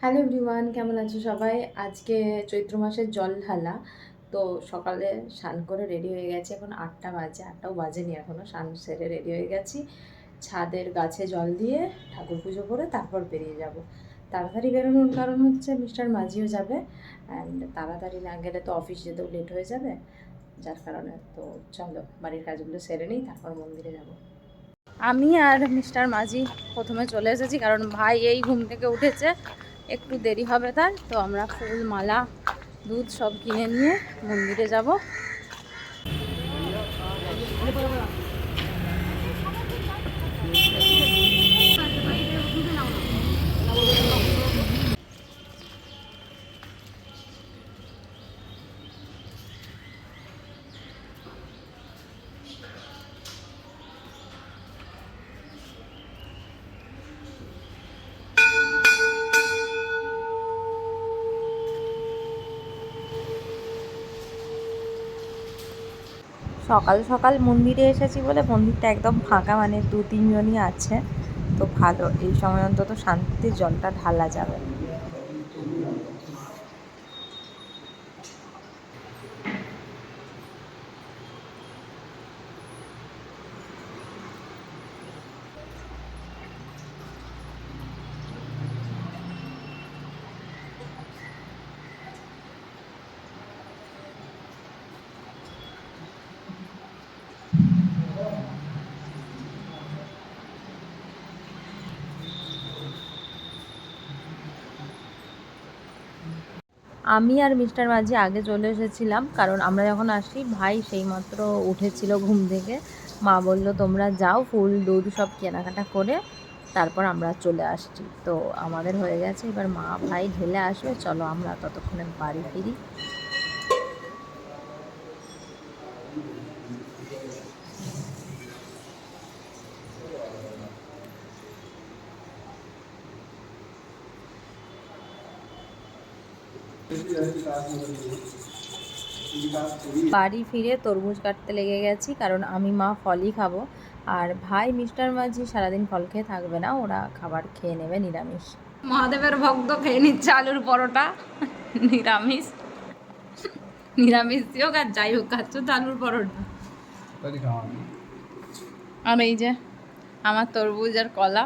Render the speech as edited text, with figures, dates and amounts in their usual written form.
Hello everyone, কেমন আছো সবাই? আজকে চৈত্র মাসের জল ঢালা। তো সকালে স্নান করে রেডি হয়ে গেছি, এখন 8টা বাজে, 8টাও বাজেনি এখনও। স্নান সেরে রেডি হয়ে গেছি, ছাদের গাছে জল দিয়ে ঠাকুর পুজো করে তারপর বেরিয়ে যাব। তাড়াতাড়ি বেরোনোর কারণ হচ্ছে মিস্টার মাঝিও যাবে, অ্যান্ড তাড়াতাড়ি না গেলে তো অফিস যেতেও লেট হয়ে যাবে, যার কারণে তো চলো বাড়ির কাজগুলো সেরে নিই, তারপর মন্দিরে যাব। আমি আর মিস্টার মাঝি প্রথমে চলে এসেছি, কারণ ভাই এই ঘুম থেকে উঠেছে, একটু দেরি হবে তার। তো আমরা ফুল, মালা, দুধ সব কিনে নিয়ে মন্দিরে যাব। সকাল সকাল মন্দিরে এসেছি বলে মন্দিরটা একদম ফাঁকা, মানে 2-3 জনই আছে। তো ভালো, এই সময় অন্তত শান্তিতে জলটা ঢালা যাবে। আমি আর মিস্টার মাঝি আগে চলে এসেছিলাম, কারণ আমরা যখন আসি ভাই সেইমাত্র উঠেছিল ঘুম থেকে। মা বলল তোমরা যাও, ফুল, দুধ সব কেনাকাটা করে তারপর আমরা চলে আসছি। তো আমাদের হয়ে গেছে, এবার মা ভাই ঢেলে আসবে, চলো আমরা ততক্ষণে বাড়ি ফিরি। বাড়ি ফিরে তরমুজ কাটতে লেগে গেছি, কারণ আমি মা ফলই খাবো, আর ভাই মিস্টার মাঝি সারাদিন ফল খেয়ে থাকবে না, ওরা খাবার খেয়ে নেবে নিরামিষ। মহাদেবের ভক্ত খেয়ে নিচ্ছে আলুর পরোটা, নিরামিষ। নিরামিষ হোক আর যাই হোক, খাচ্ছ তো আলুর পরোটা। আর এই যে আমার তরমুজ আর কলা।